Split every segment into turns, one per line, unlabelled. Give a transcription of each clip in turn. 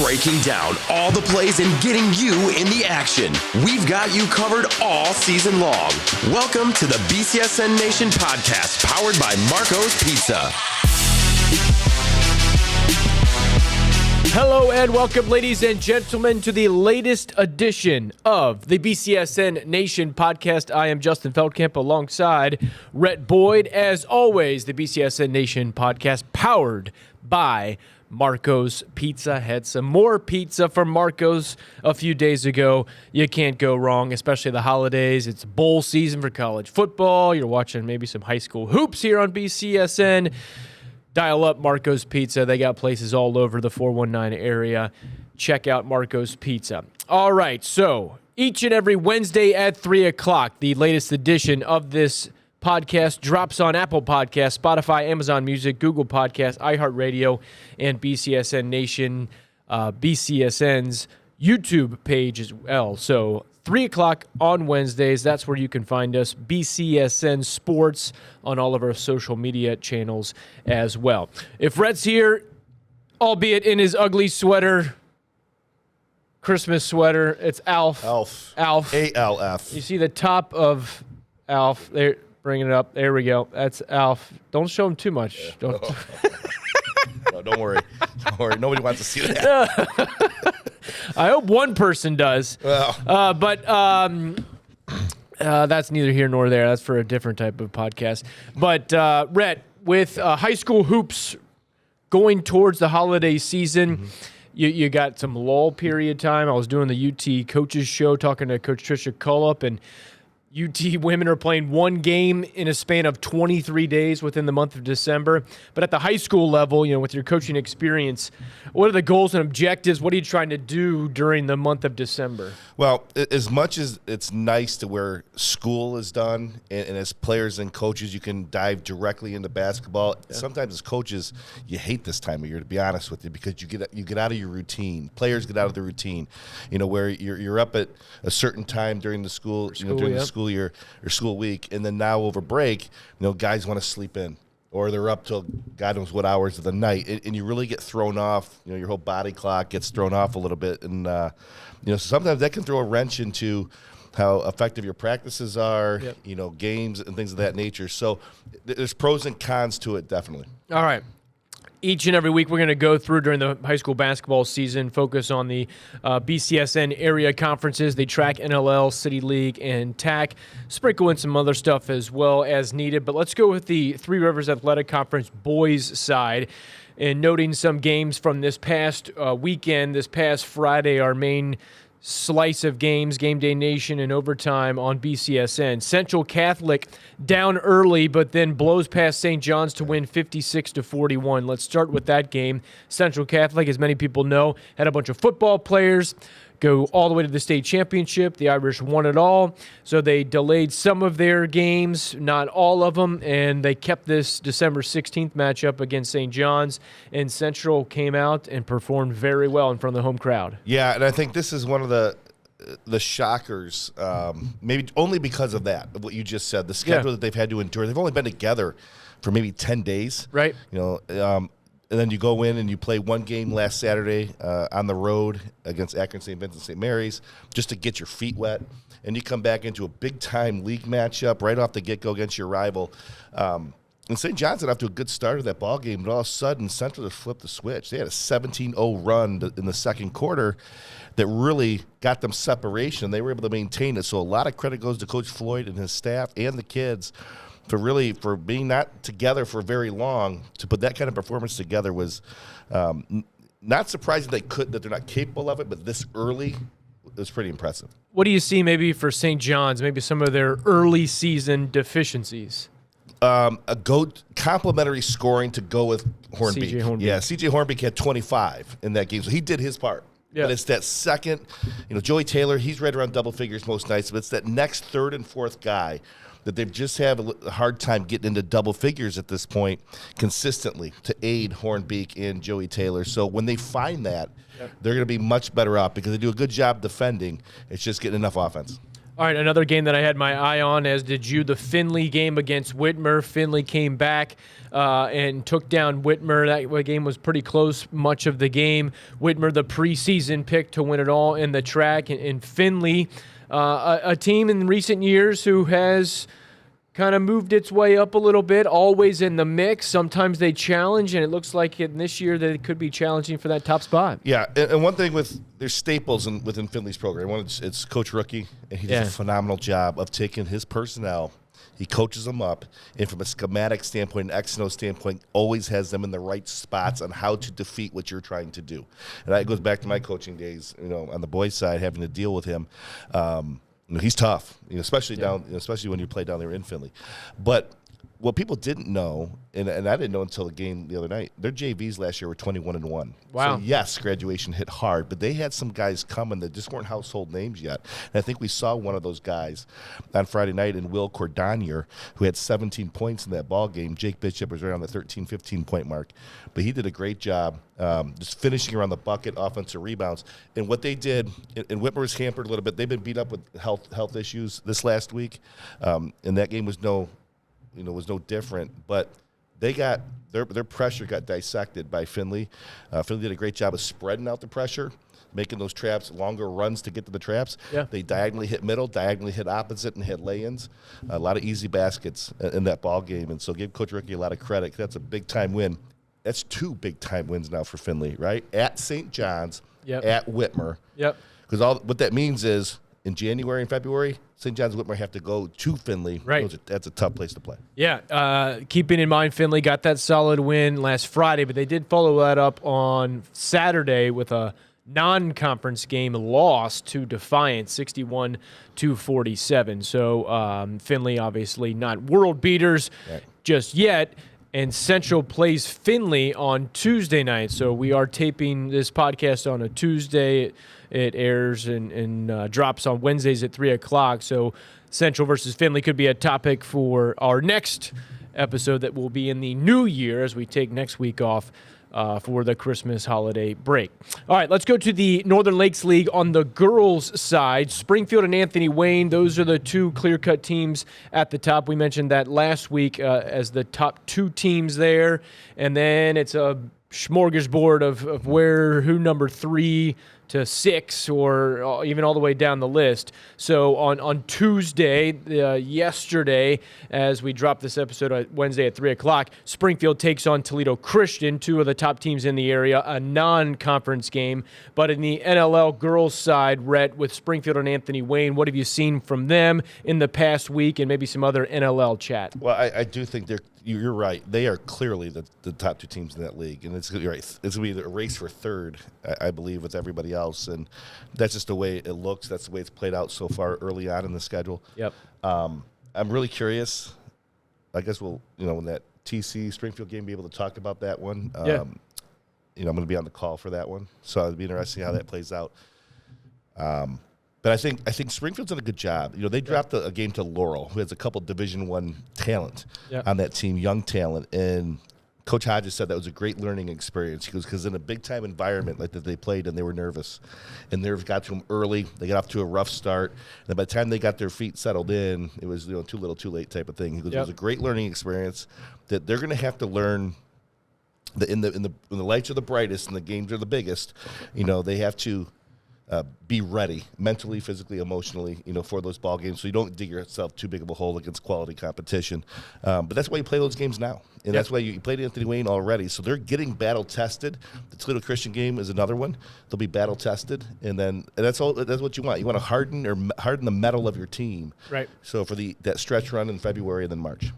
breaking down all the plays and getting you in the action. We've got you covered all season long. Welcome to the BCSN Nation podcast, powered by Marco's Pizza.
Hello and welcome, ladies and gentlemen, to the latest edition of the BCSN Nation podcast. I am Justin Feldkamp alongside Rhett Boyd. As always, the BCSN Nation podcast powered by Marco's Pizza. Had some more pizza from Marco's a few days ago. You can't go wrong, especially the holidays. It's bowl season for college football. You're watching maybe some high school hoops here on BCSN. Dial up Marco's Pizza. They got places all over the 419 area. Check out Marco's Pizza. All right, so each and every Wednesday at 3 o'clock, the latest edition of this podcast drops on Apple Podcasts, Spotify, Amazon Music, Google Podcasts, iHeartRadio, and BCSN Nation, BCSN's YouTube page as well. So 3 o'clock on Wednesdays, that's where you can find us, BCSN Sports, on all of our social media channels as well. If Rhett's here, albeit in his ugly sweater, Christmas sweater, it's Alf.
Alf. A-L-F.
You see the top of Alf. There, bring it up. There we go. That's Alf. Don't show him too much.
Yeah. No, don't worry. Don't worry. Nobody wants to see that.
I hope one person does.
Well.
But that's neither here nor there. That's for a different type of podcast. But, Rhett, with high school hoops going towards the holiday season, you got some lull period time. I was doing the UT coaches show talking to Coach 𝗦𝗽cije 𝗶𝗶𝗵𝘁𝘶, and UT women are playing one game in a span of 23 days within the month of December. But at the high school level, you know, with your coaching experience, what are the goals and objectives? What are you trying to do during the month of December?
Well, as much as it's nice to where school is done, and as players and coaches, you can dive directly into basketball. Yeah. Sometimes as coaches, you hate this time of year, to be honest with you, because you get out of your routine. Players get out of the routine, you know, where you're up at a certain time during the school, the school year or school week, and then now over break, you know, guys want to sleep in, or they're up till God knows what hours of the night, and you really get thrown off. You know, your whole body clock gets thrown off a little bit, and you know, sometimes that can throw a wrench into how effective your practices are. Yep. You know, games and things of that nature. So there's pros and cons to it, definitely.
All right. Each and every week we're going to go through during the high school basketball season, focus on the BCSN area conferences, the TRAC, NLL, City League, and TAAC. Sprinkle in some other stuff as well as needed. But let's go with the Three Rivers Athletic Conference boys side, and noting some games from this past weekend, this past Friday, our main slice of games, Game Day Nation and overtime on BCSN. Central Catholic down early, but then blows past St. John's to win 56-41. Let's start with that game. Central Catholic, as many people know, had a bunch of football players go all the way to the state championship. The Irish won it all, so they delayed some of their games, not all of them, and they kept this December 16th matchup against St. John's, and Central came out and performed very well in front of the home crowd.
Yeah, and I think this is one of the shockers, maybe only because of that, of what you just said, the schedule that they've had to endure. They've only been together for maybe 10 days.
Right.
You know, and then you go in and you play one game last Saturday on the road against Akron St. Vincent St. Mary's just to get your feet wet. And you come back into a big-time league matchup right off the get-go against your rival. And St. John's got off to a good start of that ball game, but all of a sudden Central just flipped the switch. They had a 17-0 run in the second quarter that really got them separation. They were able to maintain it. So a lot of credit goes to Coach Floyd and his staff and the kids for being not together for very long. To put that kind of performance together was not surprising that they're not capable of it, but this early is pretty impressive.
What do you see maybe for St. John's, maybe some of their early season deficiencies?
Complimentary scoring to go with Hornbeak.
CJ Hornbeak.
Yeah, CJ Hornbeak had 25 in that game, so he did his part. Yeah. But it's that second, you know, Joey Taylor, he's right around double figures most nights, but it's that next third and fourth guy that they've just have a hard time getting into double figures at this point consistently to aid Hornbeak and Joey Taylor. So when they find that, they're going to be much better off because they do a good job defending. It's just getting enough offense.
All right, another game that I had my eye on, as did you, the Findlay game against Whitmer. Findlay came back and took down Whitmer. That game was pretty close much of the game. Whitmer, the preseason pick to win it all in the TRAC. And Findlay, a team in recent years who has kind of moved its way up a little bit, always in the mix. Sometimes they challenge, and it looks like this year they could be challenging for that top spot.
Yeah, and one thing there's staples within Findlay's program. One, it's Coach Rookie, and he does a phenomenal job of taking his personnel. He coaches them up, and from a schematic standpoint, an X and O standpoint, always has them in the right spots on how to defeat what you're trying to do. And that goes back to my coaching days, on the boys' side, having to deal with him. He's tough, especially especially when you play down there in Findlay. But what people didn't know, and I didn't know until the game the other night, their JVs last year were 21-1.
Wow.
So yes, graduation hit hard, but they had some guys coming that just weren't household names yet. And I think we saw one of those guys on Friday night in 𝗦𝗽cie𝗿𝘆, who had 17 points in that ball game. Jake Bishop was right on the 13, 15-point mark. But he did a great job just finishing around the bucket, offensive rebounds. And what they did, and Whitmer was hampered a little bit. They've been beat up with health issues this last week, and that game was no different. But they got their pressure got dissected by Findlay. Findlay did a great job of spreading out the pressure, making those traps longer runs to get to the traps.
Yeah.
They diagonally hit middle, diagonally hit opposite, and hit lay-ins. A lot of easy baskets in that ball game. And so give Coach Rookie a lot of credit. That's a big-time win. That's 2 big-time wins now for Findlay, right? At St. John's, at Whitmer.
Yep.
Because what that means is in January and February, St. John's Whitmer have to go to Findlay.
Right.
That's a tough place to play.
Yeah, keeping in mind Findlay got that solid win last Friday, but they did follow that up on Saturday with a non-conference game loss to Defiance, 61-47. So Findlay obviously not world beaters just yet. And Central plays Findlay on Tuesday night. So we are taping this podcast on a Tuesday. It airs and drops on Wednesdays at 3 o'clock. So Central versus Findlay could be a topic for our next episode that will be in the new year as we take next week off for the Christmas holiday break. All right, let's go to the Northern Lakes League on the girls' side. Springfield and Anthony Wayne, those are the 2 clear-cut teams at the top. We mentioned that last week as the top 2 teams there. And then it's a smorgasbord of who number 3 to 6 or even all the way down the list. So on Tuesday, yesterday, as we dropped this episode on Wednesday at 3 o'clock, Springfield takes on Toledo Christian, 2 of the top teams in the area, a non-conference game. But in the NLL girls side, Rhett, with Springfield and Anthony Wayne, what have you seen from them in the past week and maybe some other NLL chat?
Well, I do think you're right. They are clearly the top 2 teams in that league, and it's going to be a race for third, I believe, with everybody else, and that's just the way it looks. That's the way it's played out so far early on in the schedule.
Yep.
I'm really curious. I guess we'll, when that TC Springfield game, be able to talk about that one. I'm going to be on the call for that one, so it'll be interesting how that plays out. But I think Springfield's done a good job. They dropped a game to Laurel, who has a couple Division I talent on that team, young talent. And Coach Hodges said that was a great learning experience. He goes, because in a big-time environment like that they played, and they were nervous. And nerves got to them early. They got off to a rough start. And by the time they got their feet settled in, it was too little, too late type of thing. He goes, it was a great learning experience that they're going to have to learn. When the lights are the brightest and the games are the biggest, they have to be ready mentally, physically, emotionally, for those ball games, so you don't dig yourself too big of a hole against quality competition. But that's why you play those games now, and that's why you played Anthony Wayne already. So they're getting battle tested. The Toledo Christian game is another one. They'll be battle tested, and that's all. That's what you want. You want to harden the metal of your team. Right. So for that stretch run in February and then March.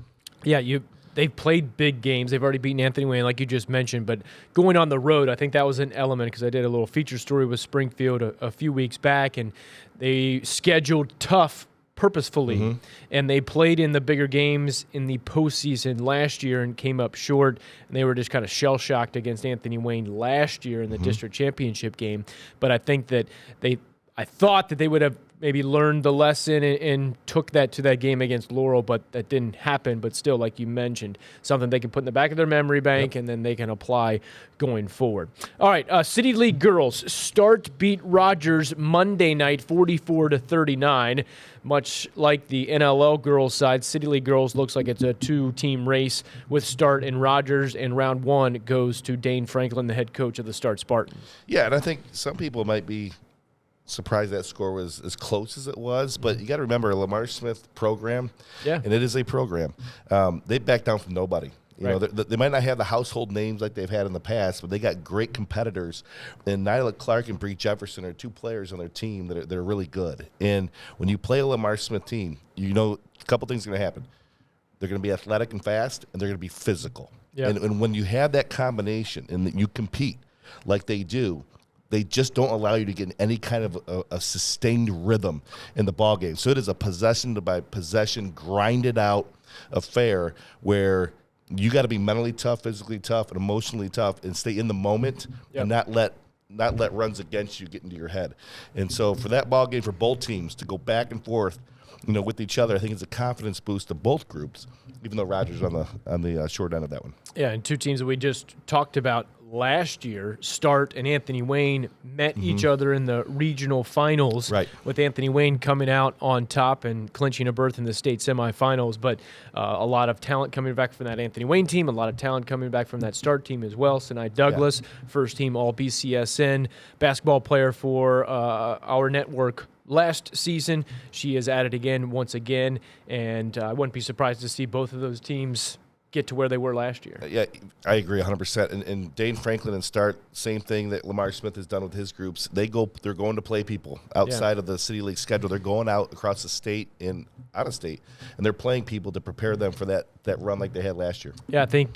Yeah,
They've played big games. They've already beaten Anthony Wayne, like you just mentioned. But going on the road, I think that was an element because I did a little feature story with Springfield a few weeks back, and they scheduled tough purposefully. And they played in the bigger games in the postseason last year and came up short. And they were just kind of shell-shocked against Anthony Wayne last year in the district championship game. But I think that I thought that they would have maybe learned the lesson and took that to that game against Laurel, but that didn't happen. But still, like you mentioned, something they can put in the back of their memory bank, and then they can apply going forward. All right, City League girls. Start beat Rogers Monday night 44-39. Much like the NLL girls side, City League girls looks like it's a two-team race with Start and Rogers, and round one goes to Dane Franklin, the head coach of the Start Spartans. Yeah,
and I think some people might be surprised that score was as close as it was, but you got to remember a Lamar Smith program, and it is a program. They back down from nobody. You know, they might not have the household names like they've had in the past, but they got great competitors. And Nyla Clark and Bree Jefferson are two players on their team that are really good. And when you play a Lamar Smith team, you know a couple things are going to happen. They're going to be athletic and fast, and they're going to be physical. Yep. And when you have that combination and that you compete like they do, they just don't allow you to get in any kind of a sustained rhythm in the ball game. So it is a possession-by-possession, grinded out affair where you got to be mentally tough, physically tough, and emotionally tough, and stay in the moment and not let runs against you get into your head. And so for that ball game, for both teams to go back and forth, you know, with each other, I think it's a confidence boost to both groups, even though Rogers on the short end of that one. Yeah,
and two teams that we just talked about last year, Start and Anthony Wayne, met each other in the regional finals, with Anthony Wayne coming out on top and clinching a berth in the state semifinals. But a lot of talent coming back from that Anthony Wayne team, a lot of talent coming back from that Start team as well. Sinai Douglas, first team All BCSN basketball player for our network last season. She is at it again once again, and I wouldn't be surprised to see both of those teams get to where they were last year.
Yeah, I agree 100%. And Dane Franklin and Start, same thing that Lamar Smith has done with his groups. They're going to play people outside of the City League schedule. They're going out across the state and out of state, and they're playing people to prepare them for that run like they had last year.
Yeah, I think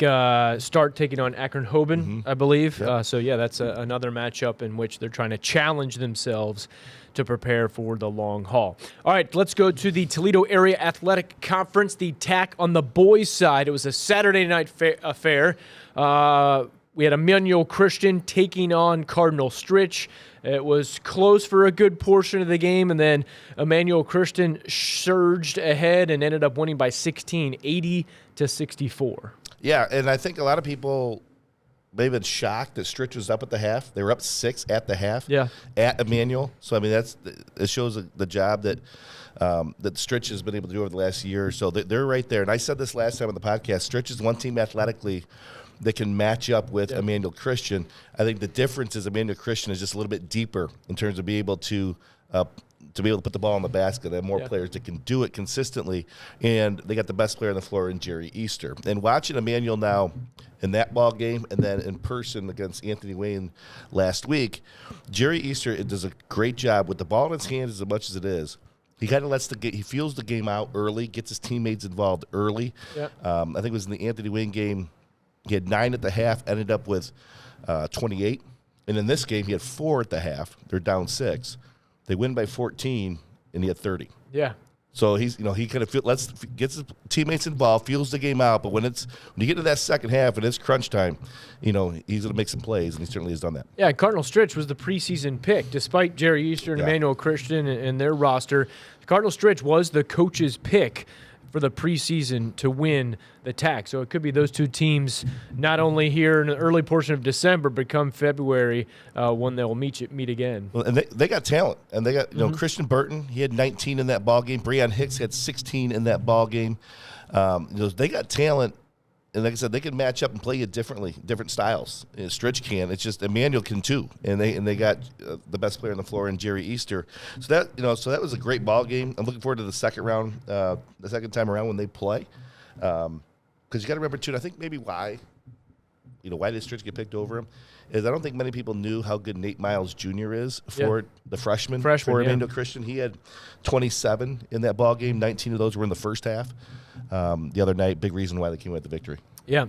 Start taking on Akron-Hoban, I believe. So, yeah, that's another matchup in which they're trying to challenge themselves to prepare for the long haul. All right, let's go to the Toledo Area Athletic Conference, the TAAC on the boys' side. It was a Saturday night affair. We had Emmanuel Christian taking on Cardinal Stritch. It was close for a good portion of the game, and then Emmanuel Christian surged ahead and ended up winning by 16, 80-64.
Yeah, and I think a lot of people they've been shocked that Stritch was up at the half. They were up 6 at the half at Emmanuel. So, I mean, it shows the job that Stritch has been able to do over the last year or so. They're right there. And I said this last time on the podcast, Stritch is one team athletically that can match up with Emmanuel Christian. I think the difference is Emmanuel Christian is just a little bit deeper in terms of being able to put the ball in the basket. They have more players that can do it consistently, and they got the best player on the floor in Jerry Easter. And watching Emmanuel now in that ball game and then in person against Anthony Wayne last week, Jerry Easter does a great job with the ball in his hands as much as it is. He kind of he feels the game out early, gets his teammates involved early. I think it was in the Anthony Wayne game, he had 9 at the half, ended up with 28. And in this game, he had 4 at the half. They're down 6. They win by 14, and he had 30.
Yeah.
So he kind of gets his teammates involved, feels the game out. But when you get to that second half and it's crunch time, he's going to make some plays, and he certainly has done that.
Yeah, Cardinal Stritch was the preseason pick, despite Jerry Easter and Emmanuel Christian and their roster. Cardinal Stritch was the coach's pick for the preseason to win the TAAC. So it could be those two teams not only here in the early portion of December, but come February when they'll meet again.
Well, and they got talent. And they got Christian Burton, he had 19 in that ball game. Breon Hicks had 16 in that ball game. They got talent. And like I said, they can match up and play it differently, different styles. Stritch can. It's just Emmanuel can too. And they got the best player on the floor in Jerry Easter. So that was a great ball game. I'm looking forward to the second round, the second time around when they play. Because you got to remember too, and I think maybe why did Stritch get picked over him is I don't think many people knew how good Nate Miles Jr. is for the freshman for Emmanuel Christian. He had 27 in that ball game. 19 of those were in the first half. The other night, big reason why they came with the victory.
Yeah,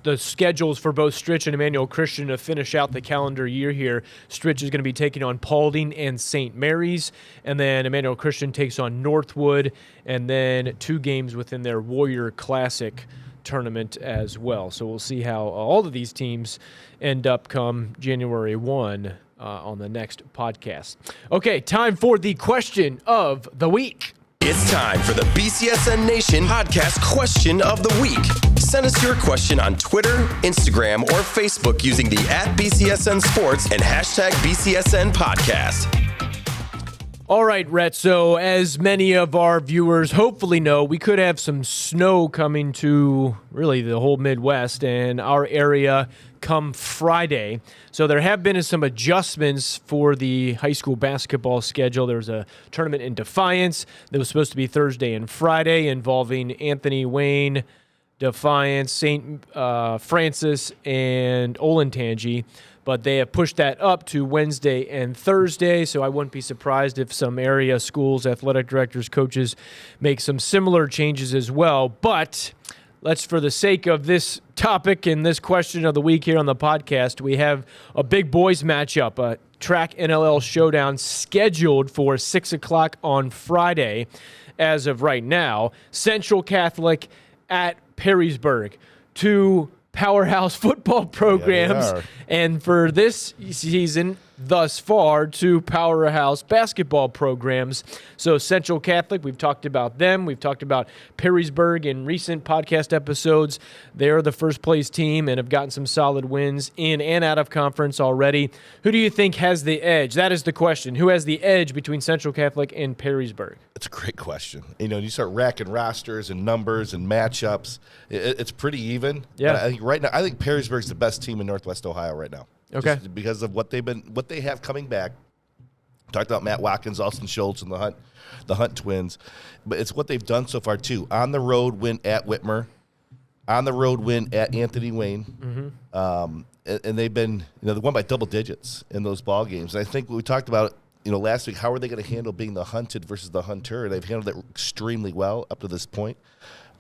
the schedules for both Stritch and Emmanuel Christian to finish out the calendar year here. Stritch is going to be taking on Paulding and St. Mary's, and then Emmanuel Christian takes on Northwood, and then 2 games within their Warrior Classic tournament as well. So we'll see how all of these teams end up come January 1 on the next podcast. Okay, time for the question of the week.
It's time for the BCSN Nation Podcast Question of the Week. Send us your question on Twitter, Instagram, or Facebook using the @BCSN Sports and #BCSN Podcast.
All right, Rhett, so as many of our viewers hopefully know, we could have some snow coming to really the whole Midwest and our area come Friday. So there have been some adjustments for the high school basketball schedule. There was a tournament in Defiance that was supposed to be Thursday and Friday involving Anthony Wayne, Defiance, St. Francis, and Olentangy. But they have pushed that up to Wednesday and Thursday, so I wouldn't be surprised if some area schools, athletic directors, coaches make some similar changes as well. But let's, for the sake of this topic and this question of the week here on the podcast, we have a big boys matchup, a TRAC NLL showdown scheduled for 6 o'clock on Friday as of right now. Central Catholic at Perrysburg. Two powerhouse football programs, and for this season thus far, two powerhouse basketball programs. So Central Catholic, we've talked about them. We've talked about Perrysburg in recent podcast episodes. They're the first place team and have gotten some solid wins in and out of conference already. Who do you think has the edge? That is the question. Who has the edge between Central Catholic and Perrysburg?
It's a great question. You start racking rosters and numbers and matchups. It's pretty even.
Yeah.
But I think right now, I think Perrysburg's the best team in Northwest Ohio right now.
Okay.
Just because of what they have coming back. Talked about Matt Watkins, Austin Schultz, and the Hunt twins, but it's what they've done so far too. On the road win at Whitmer, on the road win at Anthony Wayne, and they've been they won by double digits in those ball games. And I think we talked about last week, how are they going to handle being the hunted versus the hunter? They've handled it extremely well up to this point.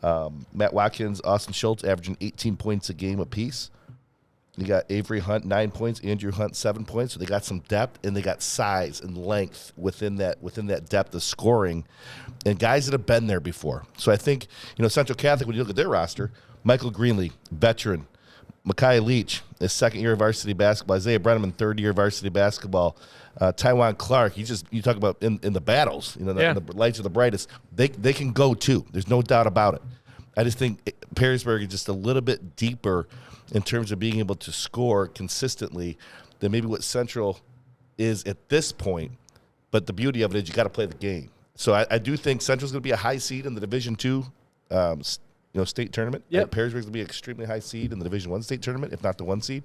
Matt Watkins, Austin Schultz averaging 18 points a game apiece. You got Avery Hunt, 9 points, Andrew Hunt, 7 points. So they got some depth, and they got size and length within that depth of scoring, and guys that have been there before. So I think, Central Catholic, when you look at their roster, Michael Greenlee, veteran, Micaiah Leach, his second year of varsity basketball, Isaiah Brenneman, third year of varsity basketball, Tywan Clark, you talk about in the battles, the lights are the brightest. They can go too. There's no doubt about it. I just think Perrysburg is just a little bit deeper in terms of being able to score consistently than maybe what Central is at this point. But the beauty of it is you got to play the game. So I do think Central's going to be a high seed in the Division II state tournament.
Yep.
Perrysburg's going to be an extremely high seed in the Division I state tournament, if not the 1 seed.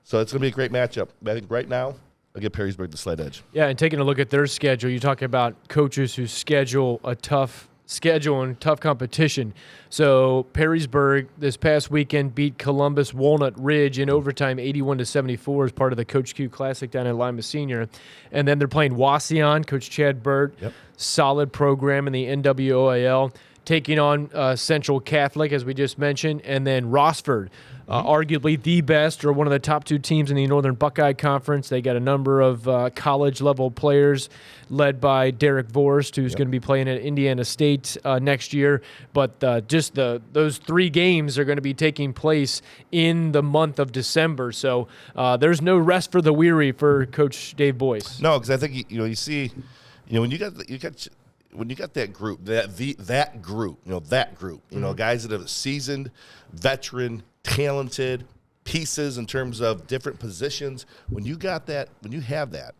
So it's going to be a great matchup. I think right now, I'll give Perrysburg the slight edge.
Yeah, and taking a look at their schedule, you talk about coaches who schedule a tough schedule and tough competition. So Perrysburg this past weekend beat Columbus Walnut Ridge in overtime 81-74 as part of the Coach Q Classic down at Lima Senior. And then they're playing Wauseon, Coach Chad Burt, solid program in the NWOAL, taking on Central Catholic, as we just mentioned, and then Rossford, arguably the best or one of the top two teams in the Northern Buckeye Conference. They got a number of college-level players led by Derek Vorst, who's going to be playing at Indiana State next year. But those 3 games are going to be taking place in the month of December. So there's no rest for the weary for Coach Dave Boyce.
No, because I think you see, when you got that group, that group, guys that have seasoned, veteran, talented pieces in terms of different positions. When you have that,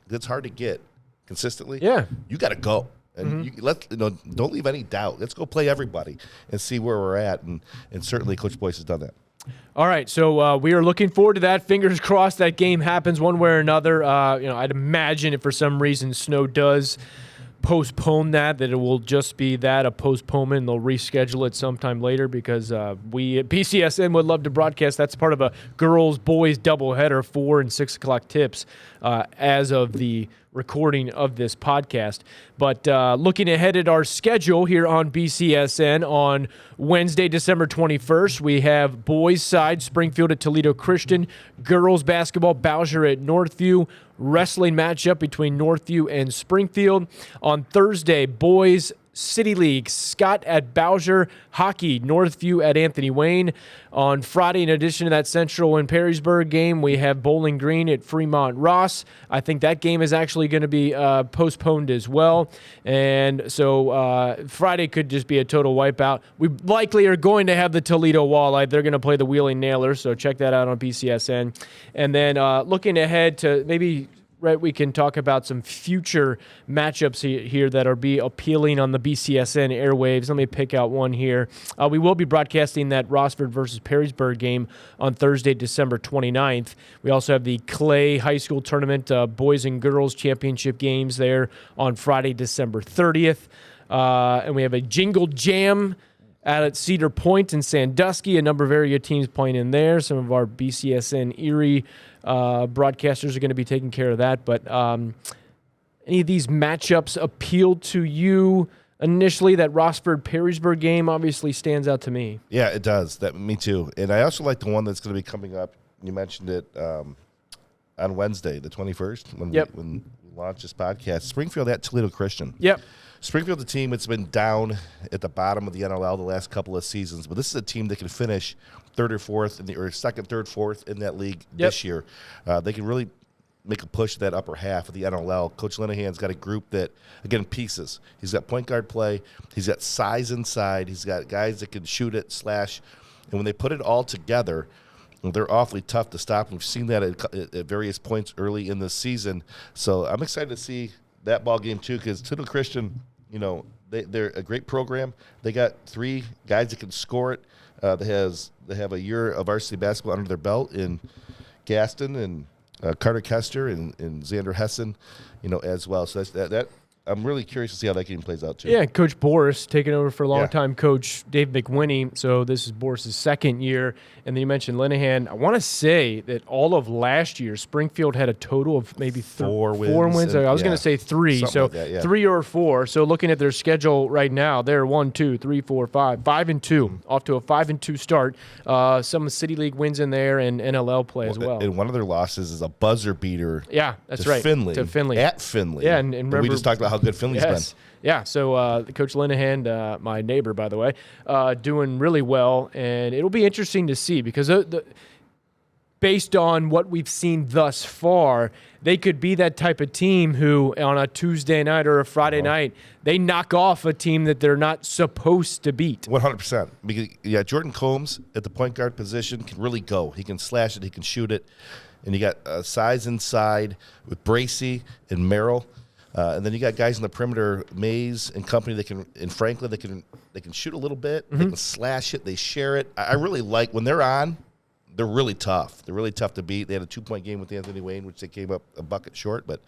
it's hard to get consistently. Yeah, you got to go. And don't leave any doubt. Let's go play everybody and see where we're at. And certainly Coach Boyce has done that.
All right, so we are looking forward to that. Fingers crossed that game happens one way or another. I'd imagine if for some reason snow does postpone that it will just be a postponement, and they'll reschedule it sometime later, because we at BCSN would love to broadcast. That's part of a girls-boys doubleheader, 4 and 6 o'clock tips as of the recording of this podcast. But looking ahead at our schedule here on BCSN on Wednesday, December 21st, we have boys side Springfield at Toledo Christian, girls basketball Bowsher at Northview, wrestling matchup between Northview and Springfield. On Thursday, boys City League, Scott at Bowser, hockey, Northview at Anthony Wayne. On Friday, in addition to that Central and Perrysburg game, we have Bowling Green at Fremont Ross. I think that game is actually going to be postponed as well. And so Friday could just be a total wipeout. We likely are going to have the Toledo Walleye. They're going to play the Wheeling Nailers, so check that out on BCSN. And then looking ahead to maybe Rhett, we can talk about some future matchups here that are be appealing on the BCSN airwaves. Let me pick out one here. We will be broadcasting that Rossford versus Perrysburg game on Thursday, December 29th. We also have the Clay High School Tournament boys and girls championship games there on Friday, December 30th. And we have a Jingle Jam out at Cedar Point in Sandusky. A number of area teams playing in there. Some of our BCSN Erie broadcasters are going to be taking care of that. But any of these matchups appeal to you initially? That Rossford-Perrysburg game obviously stands out to me.
Yeah, it does. Me too. And I also like the one that's going to be coming up. You mentioned it on Wednesday, the 21st, when we launch this podcast. Springfield at Toledo Christian.
Yep.
Springfield, the team that's been down at the bottom of the NLL the last couple of seasons, but this is a team that can finish third or fourth second, third, fourth in that league this year. They can really make a push to that upper half of the NLL. Coach Linehan's got a group that, again, pieces. He's got point guard play. He's got size inside. He's got guys that can shoot it, slash. And when they put it all together, they're awfully tough to stop. We've seen that at various points early in the season. So I'm excited to see that ball game too, because Toledo Christian, they're a great program. They got 3 guys that can score it. They have a year of varsity basketball under their belt in Gaston and Carter Kester and Xander Hessen, as well. So that I'm really curious to see how that game plays out too.
Yeah, Coach Boris taking over for longtime coach Dave McWinney. So this is Boris's second year. And then you mentioned Linehan. I want to say that all of last year, Springfield had a total of maybe 4 wins. I was going to say 3.
Something
so
like that,
3 or 4. So looking at their schedule right now, they're 1, 2, 3, 4, 5, 5-2, off to a 5-2 start. Some City League wins in there and NLL play as well.
And one of their losses is a buzzer beater.
Yeah, that's
to
right.
Findlay.
To Findlay.
At Findlay.
Yeah, and remember,
we just talked about how good Findlay's been.
Yeah, so Coach Linehan, my neighbor, by the way, doing really well. And it'll be interesting to see because based on what we've seen thus far, they could be that type of team who on a Tuesday night or a Friday night, they knock off a team that they're not supposed to beat.
100%. Because, Jordan Combs at the point guard position can really go. He can slash it. He can shoot it. And you got size inside with 𝗬𝗍 and Merrill. And then you got guys in the perimeter, Mays and company, and Franklin, they can shoot a little bit. They can slash it. They share it. I really like when they're on. They're really tough. They're really tough to beat. They had a 2-point game with Anthony Wayne, which they came up a bucket short, but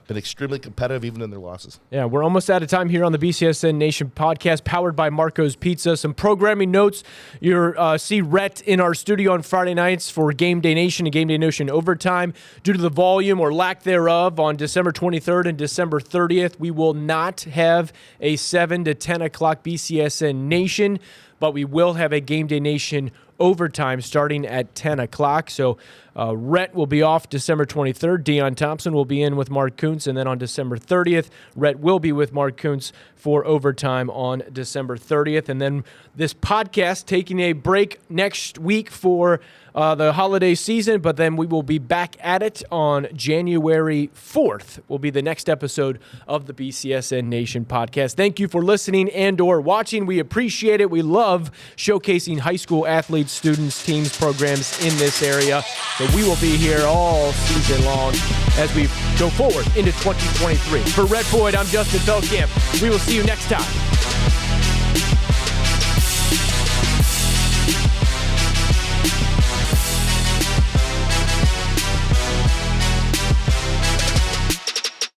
been extremely competitive even in their losses.
Yeah, we're almost out of time here on the BCSN Nation podcast, powered by Marco's Pizza. Some programming notes. You'll see Rhett in our studio on Friday nights for Game Day Nation and Game Day Nation Overtime. Due to the volume or lack thereof, on December 23rd and December 30th, we will not have a 7 to 10 o'clock BCSN Nation, but we will have a Game Day Nation Overtime starting at 10 o'clock. So Rhett will be off December 23rd. Deion Thompson will be in with Mark Kuntz. And then on December 30th, Rhett will be with Mark Kuntz for Overtime on December 30th. And then this podcast taking a break next week for the holiday season, but then we will be back at it on January 4th will be the next episode of the BCSN Nation podcast. Thank you for listening and or watching. We appreciate it. We love showcasing high school athletes, students, teams, programs in this area. So we will be here all season long as we go forward into 2023. For Rhett Boyd, I'm Justin Feldkamp. We will see you next time